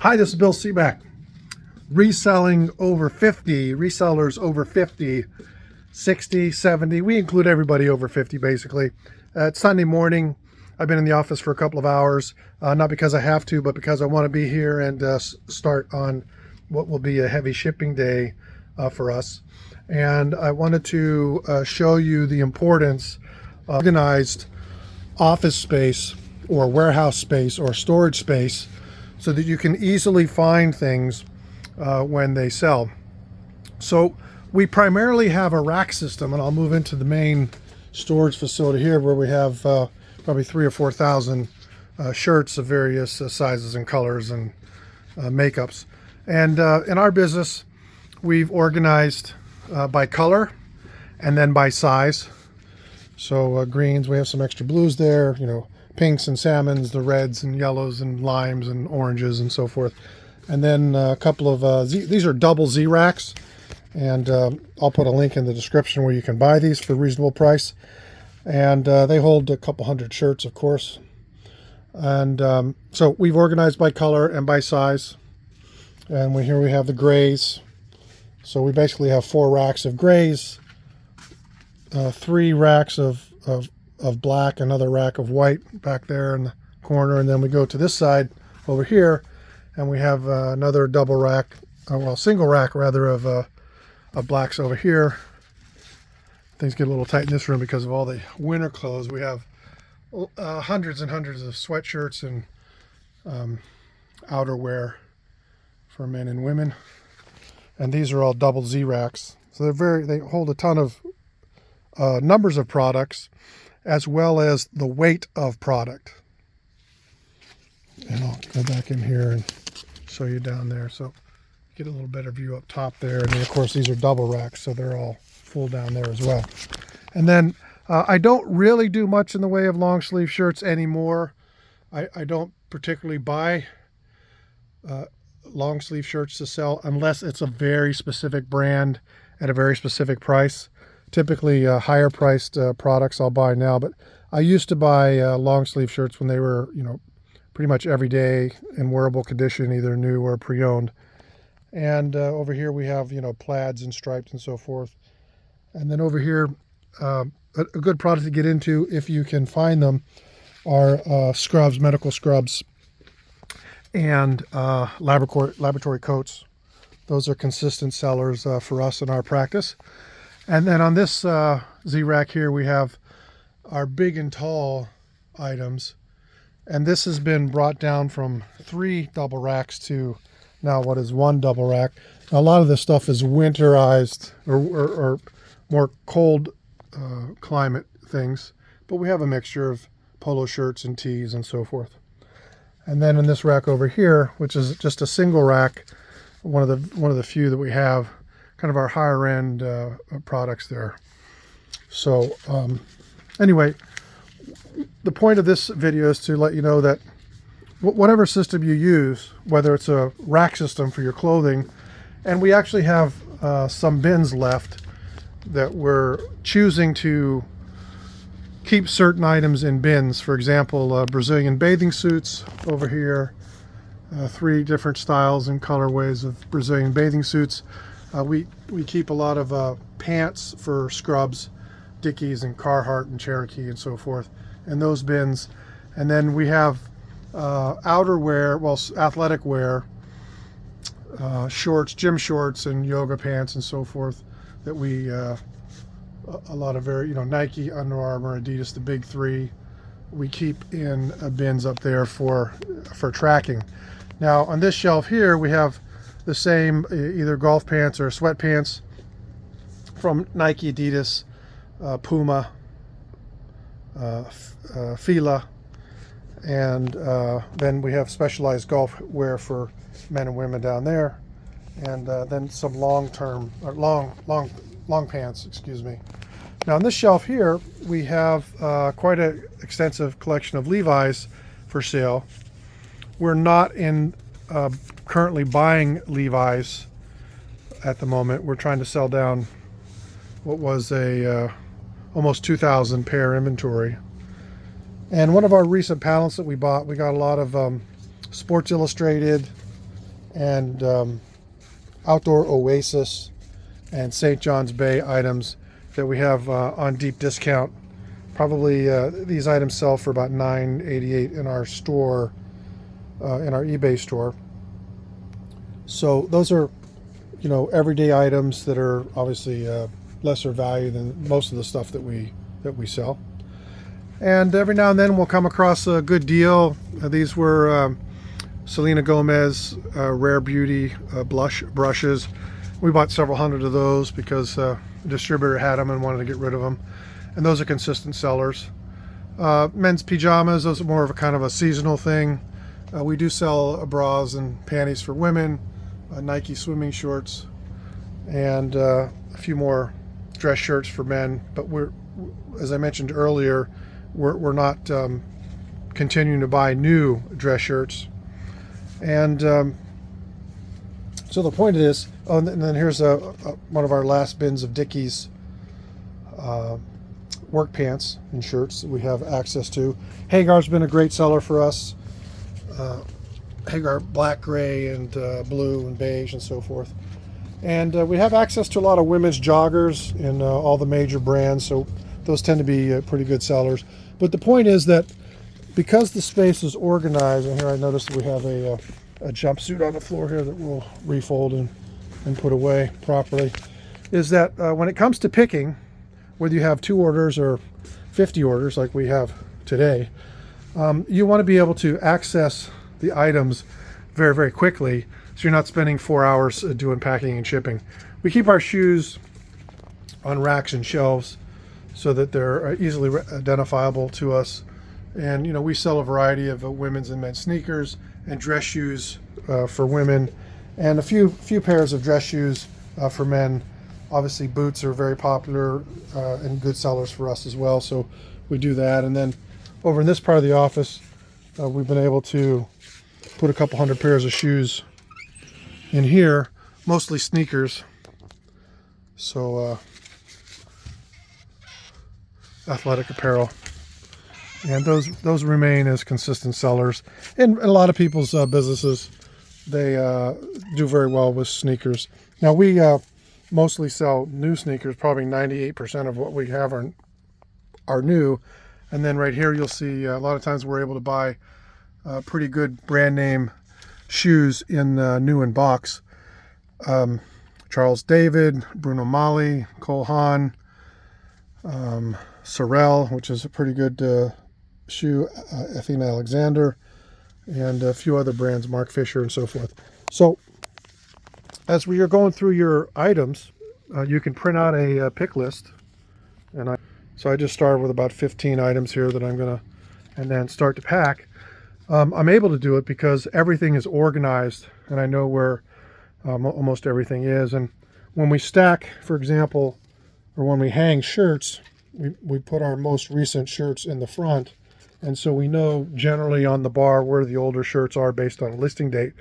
Hi, this is Bill Seaback. Reselling over 50, resellers over 50, 60, 70. We include everybody over 50 basically. It's Sunday morning. I've been in the office for a couple of hours, not because I have to, but because I want to be here and start on what will be a heavy shipping day for us. And I wanted to show you the importance of organized office space or warehouse space or storage space so that you can easily find things when they sell. So we primarily have a rack system, and I'll move into the main storage facility here where we have probably 3,000 or 4,000 shirts of various sizes and colors and makeups. And in our business, we've organized by color and then by size. So greens, we have some extra blues there, pinks and salmons, the reds and yellows and limes and oranges and so forth. And then a couple of, these are double Z racks. And I'll put a link in the description where you can buy these for a reasonable price. And they hold a couple hundred shirts, of course. And so we've organized by color and by size. And here we have the grays. So we basically have 4 racks of grays, 3 racks of black, another rack of white back there in the corner. And then we go to this side over here, and we have another double rack, single rack rather, of blacks over here. Things get a little tight in this room because of all the winter clothes. We have hundreds and hundreds of sweatshirts and outerwear for men and women. And these are all double Z racks. So they hold a ton of numbers of products as well as the weight of product. And I'll go back in here and show you down there. So get a little better view up top there. And then of course these are double racks, so they're all full down there as well. And then I don't really do much in the way of long sleeve shirts anymore. I don't particularly buy long sleeve shirts to sell unless it's a very specific brand at a very specific price. Typically higher priced products I'll buy now, but I used to buy long sleeve shirts when they were, pretty much every day in wearable condition, either new or pre-owned. And over here we have, plaids and stripes and so forth. And then over here, a good product to get into, if you can find them, are scrubs, medical scrubs, and laboratory coats. Those are consistent sellers for us in our practice. And then on this Z rack here, we have our big and tall items. And this has been brought down from 3 double racks to now what is 1 double rack. A lot of this stuff is winterized or more cold climate things, but we have a mixture of polo shirts and tees and so forth. And then in this rack over here, which is just a single rack, one of the few that we have, kind of our higher end products there. So anyway, the point of this video is to let you know that whatever system you use, whether it's a rack system for your clothing, and we actually have some bins left that we're choosing to keep certain items in bins. For example, Brazilian bathing suits over here, 3 different styles and colorways of Brazilian bathing suits. We keep a lot of pants for scrubs, Dickies and Carhartt and Cherokee and so forth, in those bins. And then we have outerwear, athletic wear, shorts, gym shorts and yoga pants and so forth that we, a lot of very, Nike, Under Armour, Adidas, the big 3, we keep in bins up there for tracking. Now on this shelf here, we have the same either golf pants or sweatpants from Nike, Adidas, Puma, Fila, and then we have specialized golf wear for men and women down there, and then some long pants, excuse me. Now on this shelf here, we have quite an extensive collection of Levi's for sale. We're not currently buying Levi's at the moment. We're trying to sell down what was a almost 2,000 pair inventory. And one of our recent pallets that we bought, we got a lot of Sports Illustrated, and Outdoor Oasis and St. John's Bay items that we have on deep discount. Probably these items sell for about $9.88 in our store, in our eBay store. So those are, you know, everyday items that are obviously lesser value than most of the stuff that we sell. And every now and then we'll come across a good deal. These were Selena Gomez Rare Beauty blush brushes. We bought several hundred of those because the distributor had them and wanted to get rid of them. And those are consistent sellers. Men's pajamas, those are more of a kind of a seasonal thing. We do sell bras and panties for women, Nike swimming shorts, and a few more dress shirts for men. But we're, as I mentioned earlier, we're not continuing to buy new dress shirts. And so the point of this, oh, and then here's one of our last bins of Dickies work pants and shirts that we have access to. Hagar's been a great seller for us. Hagar black, gray, and blue and beige and so forth. And we have access to a lot of women's joggers in all the major brands, so those tend to be pretty good sellers. But the point is that because the space is organized, and here I noticed that we have a jumpsuit on the floor here that we'll refold and put away properly, is that when it comes to picking, whether you have 2 orders or 50 orders like we have today, you want to be able to access the items very, very quickly, so you're not spending 4 hours doing packing and shipping. We keep our shoes on racks and shelves so that they're easily identifiable to us. And you know, we sell a variety of women's and men's sneakers and dress shoes for women, and a few pairs of dress shoes for men. Obviously boots are very popular and good sellers for us as well, so we do that. And then over in this part of the office, we've been able to put a couple hundred pairs of shoes in here, mostly sneakers. So athletic apparel, and those remain as consistent sellers in a lot of people's businesses. They do very well with sneakers. Now we mostly sell new sneakers. Probably 98% of what we have are new. And then right here you'll see a lot of times we're able to buy pretty good brand name shoes in new in box. Charles David, Bruno Mali, Cole Haan, Sorel, which is a pretty good shoe, Athena Alexander, and a few other brands, Mark Fisher and so forth. So as we are going through your items, you can print out a pick list. And so I just started with about 15 items here that I'm gonna, and then start to pack. I'm able to do it because everything is organized and I know where almost everything is. And when we stack, for example, or when we hang shirts, we put our most recent shirts in the front. And so we know generally on the bar where the older shirts are based on a listing date.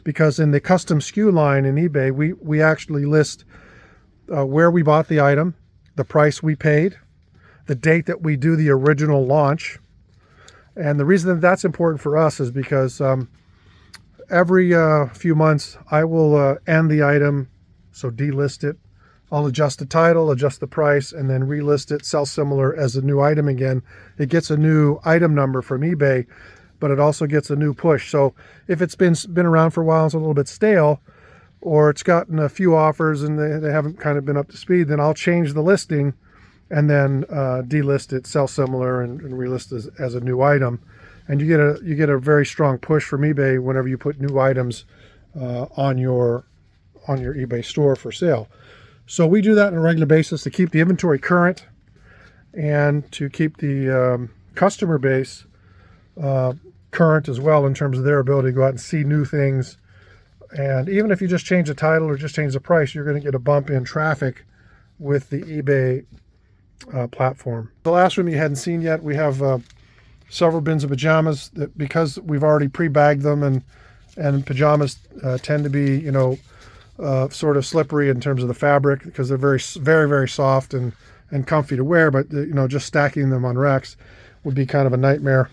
Because in the custom SKU line in eBay, we actually list where we bought the item, the price we paid, the date that we do the original launch. And the reason that that's important for us is because every few months I will end the item, so delist it. I'll adjust the title, adjust the price, and then relist it, sell similar as a new item again. It gets a new item number from eBay, but it also gets a new push. So if it's been around for a while, it's a little bit stale, or it's gotten a few offers and they haven't kind of been up to speed, then I'll change the listing and then delist it, sell similar, and relist as a new item. And you get a very strong push from eBay whenever you put new items on your eBay store for sale. So we do that on a regular basis to keep the inventory current and to keep the customer base current as well in terms of their ability to go out and see new things. And even if you just change the title or just change the price, you're going to get a bump in traffic with the eBay platform. The last room you hadn't seen yet, we have several bins of pajamas that, because we've already pre-bagged them, and pajamas tend to be, you know, sort of slippery in terms of the fabric because they're very, very, very soft and comfy to wear, but you know, just stacking them on racks would be kind of a nightmare.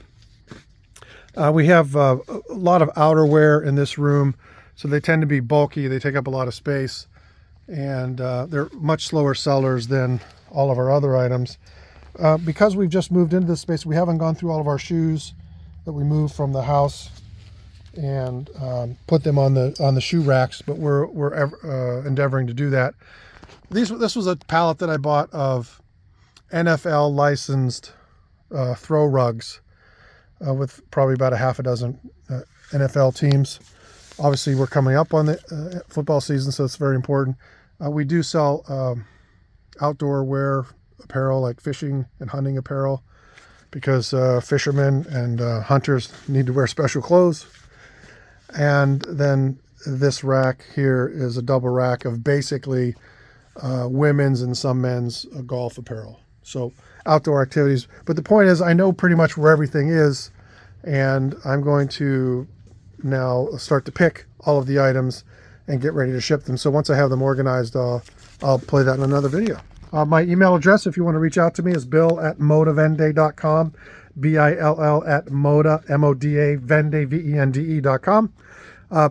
We have a lot of outerwear in this room. So they tend to be bulky, they take up a lot of space, and they're much slower sellers than all of our other items. Because we've just moved into this space, we haven't gone through all of our shoes that we moved from the house and put them on the shoe racks, but we're endeavoring to do that. This was a pallet that I bought of NFL licensed throw rugs with probably about a half a dozen NFL teams. Obviously, we're coming up on the football season, so it's very important. We do sell outdoor wear apparel like fishing and hunting apparel because fishermen and hunters need to wear special clothes. And then this rack here is a double rack of basically women's and some men's golf apparel. So outdoor activities. But the point is, I know pretty much where everything is, and I'm going to now start to pick all of the items and get ready to ship them. So once I have them organized, I'll play that in another video. My email address, if you want to reach out to me, is bill@modavende.com, bill@moda, M-O-D-A, vende, V-E-N-D-E.com.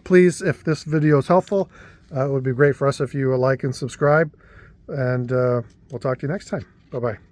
Please, if this video is helpful, it would be great for us if you like and subscribe. And we'll talk to you next time. Bye-bye.